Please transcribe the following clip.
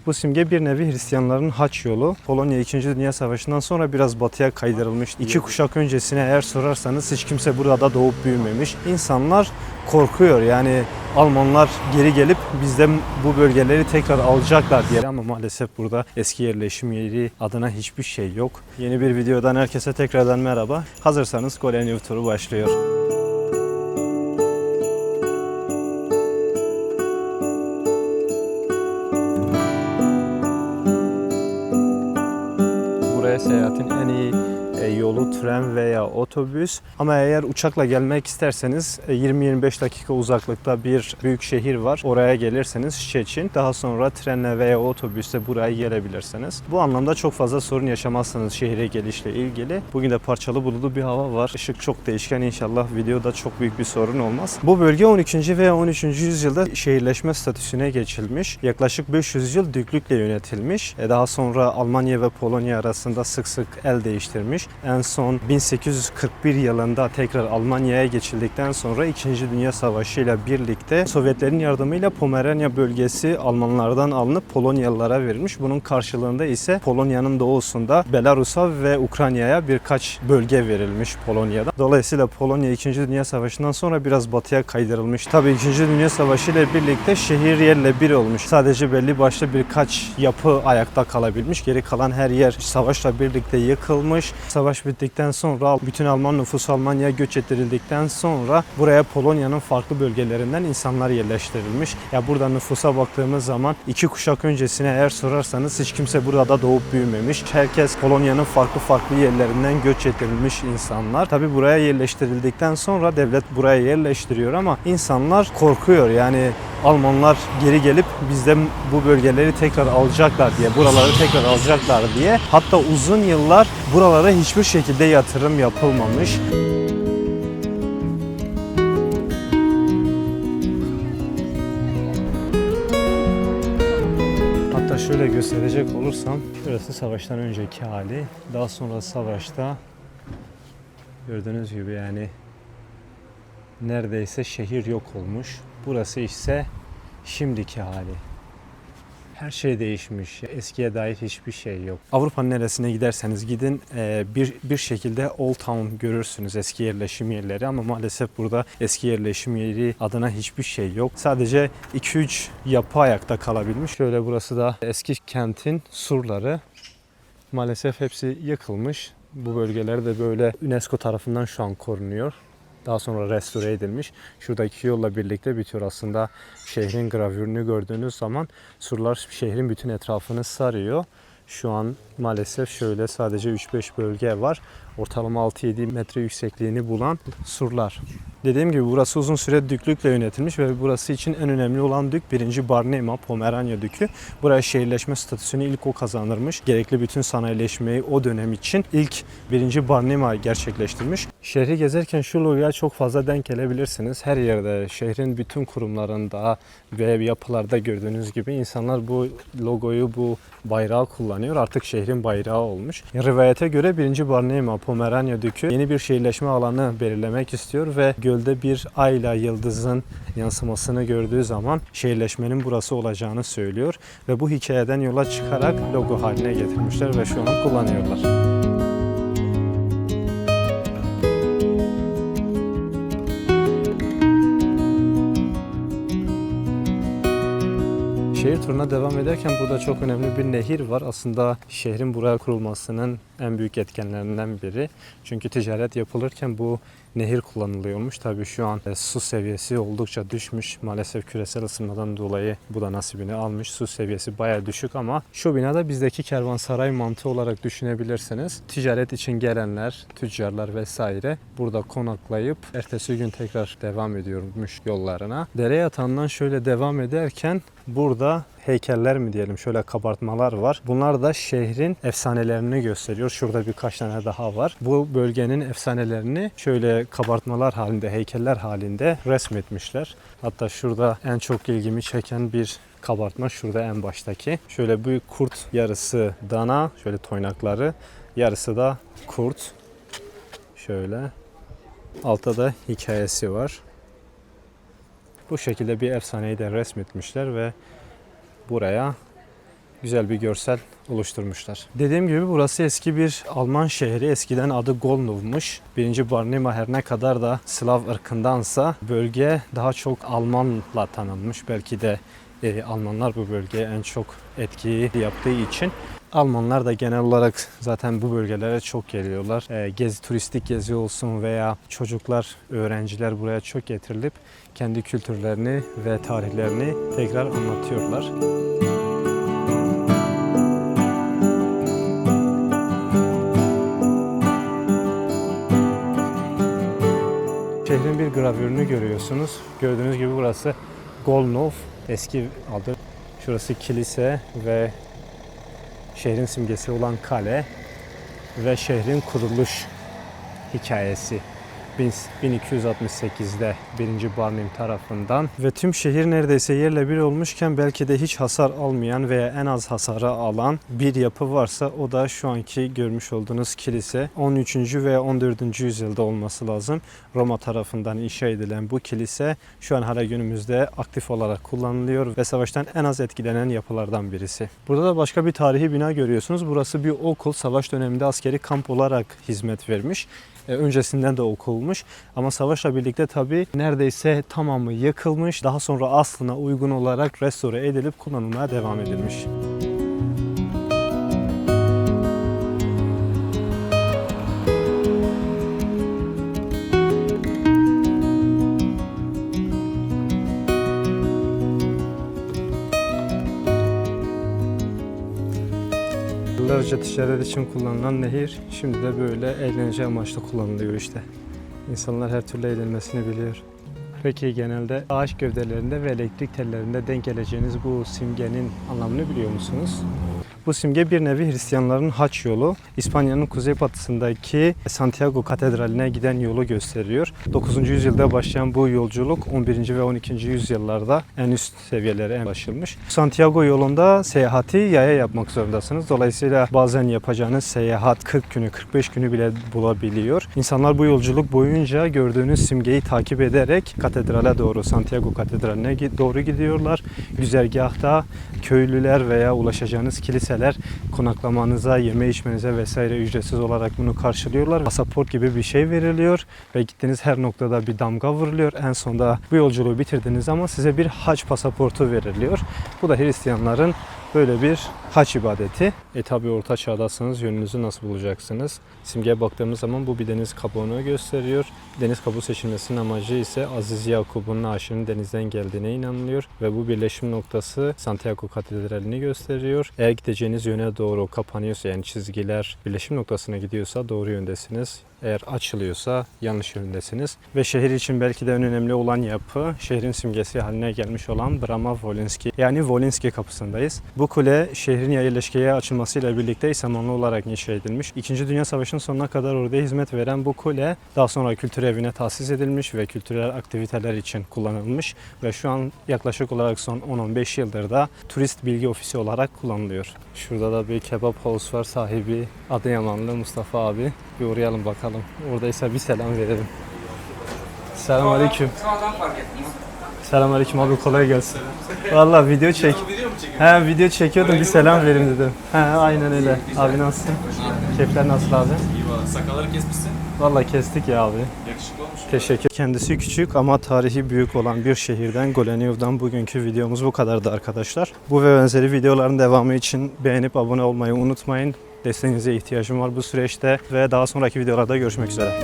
Bu simge bir nevi Hristiyanların haç yolu. Polonya 2. Dünya Savaşı'ndan sonra biraz batıya kaydırılmış. 2 kuşak öncesine eğer sorarsanız hiç kimse burada doğup büyümemiş. İnsanlar korkuyor, yani Almanlar geri gelip bizden bu bölgeleri tekrar alacaklar diye, ama maalesef burada eski yerleşim yeri adına hiçbir şey yok. Yeni bir videodan herkese tekrardan merhaba. Hazırsanız Golenev turu başlıyor. Buraya seyahatin en iyi yolu tren veya otobüs. Ama eğer uçakla gelmek isterseniz 20-25 dakika uzaklıkta bir büyük şehir var. Oraya gelirseniz Szczecin. Daha sonra trenle veya otobüsle buraya gelebilirsiniz. Bu anlamda çok fazla sorun yaşamazsınız şehire gelişle ilgili. Bugün de parçalı bulutlu bir hava var. Işık çok değişken. İnşallah videoda çok büyük bir sorun olmaz. Bu bölge 12. veya 13. yüzyılda şehirleşme statüsüne geçilmiş. Yaklaşık 500 yıl düklükle yönetilmiş. Daha sonra Almanya ve Polonya arasında sık sık el değiştirmiş. En son 1841 yılında tekrar Almanya'ya geçildikten sonra 2. Dünya Savaşı ile birlikte Sovyetlerin yardımıyla Pomeranya bölgesi Almanlardan alınıp Polonyalılara verilmiş. Bunun karşılığında ise Polonya'nın doğusunda Belarus'a ve Ukrayna'ya birkaç bölge verilmiş Polonya'da. Dolayısıyla Polonya 2. Dünya Savaşı'ndan sonra biraz batıya kaydırılmış. Tabii 2. Dünya Savaşı ile birlikte şehir yerle bir olmuş. Sadece belli başlı birkaç yapı ayakta kalabilmiş. Geri kalan her yer savaşla birlikte yıkılmış. Savaş bittikten sonra bütün Alman nüfusu Almanya'ya göç ettirildikten sonra buraya Polonya'nın farklı bölgelerinden insanlar yerleştirilmiş. Ya burada nüfusa baktığımız zaman 2 kuşak öncesine eğer sorarsanız hiç kimse burada doğup büyümemiş. Herkes Polonya'nın farklı yerlerinden göç ettirilmiş insanlar. Tabi buraya yerleştirildikten sonra devlet buraya yerleştiriyor ama insanlar korkuyor. Yani Almanlar geri gelip bizden bu bölgeleri tekrar alacaklar diye, buraları tekrar alacaklar diye. Hatta uzun yıllar buralara hiçbir şekilde yatırım yapılmamış. Hatta şöyle gösterecek olursam, burası savaştan önceki hali. Daha sonra savaşta gördüğünüz gibi yani neredeyse şehir yok olmuş. Burası ise şimdiki hali. Her şey değişmiş. Eskiye dair hiçbir şey yok. Avrupa'nın neresine giderseniz gidin bir şekilde Old Town görürsünüz, eski yerleşim yerleri, ama maalesef burada eski yerleşim yeri adına hiçbir şey yok. Sadece 2-3 yapı ayakta kalabilmiş. Şöyle burası da eski kentin surları. Maalesef hepsi yıkılmış. Bu bölgeler de böyle UNESCO tarafından şu an korunuyor. Daha sonra restore edilmiş. Şuradaki yolla birlikte bitiyor. Aslında şehrin gravürünü gördüğünüz zaman surlar şehrin bütün etrafını sarıyor. Şu an maalesef şöyle sadece 3-5 bölge var. Ortalama 6-7 metre yüksekliğini bulan surlar. Dediğim gibi burası uzun süre düklükle yönetilmiş ve burası için en önemli olan dük 1. Barnema, Pomeranya Dükü. Buraya şehirleşme statüsünü ilk o kazandırmış. Gerekli bütün sanayileşmeyi o dönem için ilk 1. Barnema gerçekleştirmiş. Şehri gezerken şu logoya çok fazla denk gelebilirsiniz. Her yerde, şehrin bütün kurumlarında ve yapılarda gördüğünüz gibi insanlar bu logoyu, bu bayrağı kullanıyor. Artık şehrin bayrağı olmuş. Rivayete göre 1. Barnema, Pomeranya Dükü yeni bir şehirleşme alanı belirlemek istiyor ve gölde bir ayla yıldızın yansımasını gördüğü zaman şehirleşmenin burası olacağını söylüyor ve bu hikayeden yola çıkarak logo haline getirmişler ve şu an kullanıyorlar. Şehir turuna devam ederken burada çok önemli bir nehir var. Aslında şehrin buraya kurulmasının en büyük etkenlerinden biri. Çünkü ticaret yapılırken bu nehir kullanılıyormuş. Tabii şu an su seviyesi oldukça düşmüş. Maalesef küresel ısınmadan dolayı bu da nasibini almış. Su seviyesi bayağı düşük ama şu binada bizdeki kervansaray mantığı olarak düşünebilirsiniz. Ticaret için gelenler, tüccarlar vesaire burada konaklayıp ertesi gün tekrar devam ediyormuş yollarına. Dere yatağından şöyle devam ederken burada heykeller mi diyelim, şöyle kabartmalar var. Bunlar da şehrin efsanelerini gösteriyor. Şurada birkaç tane daha var. Bu bölgenin efsanelerini şöyle kabartmalar halinde, heykeller halinde resmetmişler. Hatta şurada en çok ilgimi çeken bir kabartma şurada en baştaki. Şöyle bir kurt, yarısı dana, şöyle toynakları, yarısı da kurt. Şöyle. Altta da hikayesi var. Bu şekilde bir efsaneyi de resmetmişler ve buraya güzel bir görsel oluşturmuşlar. Dediğim gibi burası eski bir Alman şehri. Eskiden adı Golnow'muş. 1. Barnima her ne kadar da Slav ırkındansa bölge daha çok Almanla tanınmış. Belki de Almanlar bu bölgeye en çok etkiyi yaptığı için. Almanlar da genel olarak zaten bu bölgelere çok geliyorlar. Turistik gezi olsun veya çocuklar, öğrenciler buraya çok getirilip kendi kültürlerini ve tarihlerini tekrar anlatıyorlar. Şehrin bir gravürünü görüyorsunuz. Gördüğünüz gibi burası Golnow, eski adı. Şurası kilise ve şehrin simgesi olan kale ve şehrin kuruluş hikayesi 1268'de 1. Barnim tarafından ve tüm şehir neredeyse yerle bir olmuşken belki de hiç hasar almayan veya en az hasarı alan bir yapı varsa o da şu anki görmüş olduğunuz kilise. 13. veya 14. yüzyılda olması lazım. Roma tarafından inşa edilen bu kilise şu an hala günümüzde aktif olarak kullanılıyor ve savaştan en az etkilenen yapılardan birisi. Burada da başka bir tarihi bina görüyorsunuz. Burası bir okul, savaş döneminde askeri kamp olarak hizmet vermiş. Öncesinden de okulmuş ama savaşla birlikte tabi neredeyse tamamı yıkılmış. Daha sonra aslına uygun olarak restore edilip kullanılmaya devam edilmiş. Yıllarca ticaret için kullanılan nehir şimdi de böyle eğlence amaçlı kullanılıyor işte. İnsanlar her türlü eğlenmesini biliyor. Peki genelde ağaç gövdelerinde ve elektrik tellerinde denk geleceğiniz bu simgenin anlamını biliyor musunuz? Bu simge bir nevi Hristiyanların haç yolu. İspanya'nın kuzeybatısındaki Santiago Katedrali'ne giden yolu gösteriyor. 9. yüzyılda başlayan bu yolculuk 11. ve 12. yüzyıllarda en üst seviyelere ulaşılmış. Santiago yolunda seyahati yaya yapmak zorundasınız. Dolayısıyla bazen yapacağınız seyahat 40 günü, 45 günü bile bulabiliyor. İnsanlar bu yolculuk boyunca gördüğünüz simgeyi takip ederek katedrale doğru, Santiago Katedrali'ne doğru gidiyorlar. Güzergahta köylüler veya ulaşacağınız kiliseler konaklamanıza, yeme içmenize vesaire ücretsiz olarak bunu karşılıyorlar. Pasaport gibi bir şey veriliyor ve gittiğiniz her noktada bir damga vuruluyor. En sonunda bu yolculuğu bitirdiğiniz zaman size bir hac pasaportu veriliyor. Bu da Hristiyanların böyle bir hac ibadeti. Tabi orta çağdasınız, yönünüzü nasıl bulacaksınız? Simgeye baktığımız zaman bu bir deniz kabuğunu gösteriyor. Deniz kabuğu seçilmesinin amacı ise Aziz Yakup'un naaşının denizden geldiğine inanılıyor ve bu birleşim noktası Santiago Katedrali'ni gösteriyor. Eğer gideceğiniz yöne doğru kapanıyorsa, yani çizgiler birleşim noktasına gidiyorsa doğru yöndesiniz. Eğer açılıyorsa yanlış yöndesiniz. Ve şehir için belki de en önemli olan yapı, şehrin simgesi haline gelmiş olan Brama Volinski, yani Volinski kapısındayız. Bu kule şehrin yerleşkeye açılmasıyla birlikte zamanlı olarak inşa edilmiş. İkinci Dünya Savaşı'nın sonuna kadar orada hizmet veren bu kule daha sonra kültür evine tahsis edilmiş ve kültürel aktiviteler için kullanılmış ve şu an yaklaşık olarak son 10-15 yıldır da turist bilgi ofisi olarak kullanılıyor. Şurada da bir kebap house var, sahibi Adıyamanlı Mustafa abi. Bir uğrayalım bakalım. Oradaysa bir selam verelim. Selamünaleyküm. Sonradan fark ettim. Selamünaleyküm abi, kolay gelsin. Vallahi video çek. Video mu çekiyorsun? Video çekiyordum, bir selam vereyim dedim. Aynen öyle. Abi nasılsın? Keyifler nasıl abi? İyi valla. Sakalları kesmişsin. Vallahi kestik ya abi. Yakışıklı olmuş. Teşekkür. Kendisi küçük ama tarihi büyük olan bir şehirden, Golenyov'dan bugünkü videomuz bu kadardı arkadaşlar. Bu ve benzeri videoların devamı için beğenip abone olmayı unutmayın. Desteğinize ihtiyacım var bu süreçte ve daha sonraki videolarda görüşmek üzere.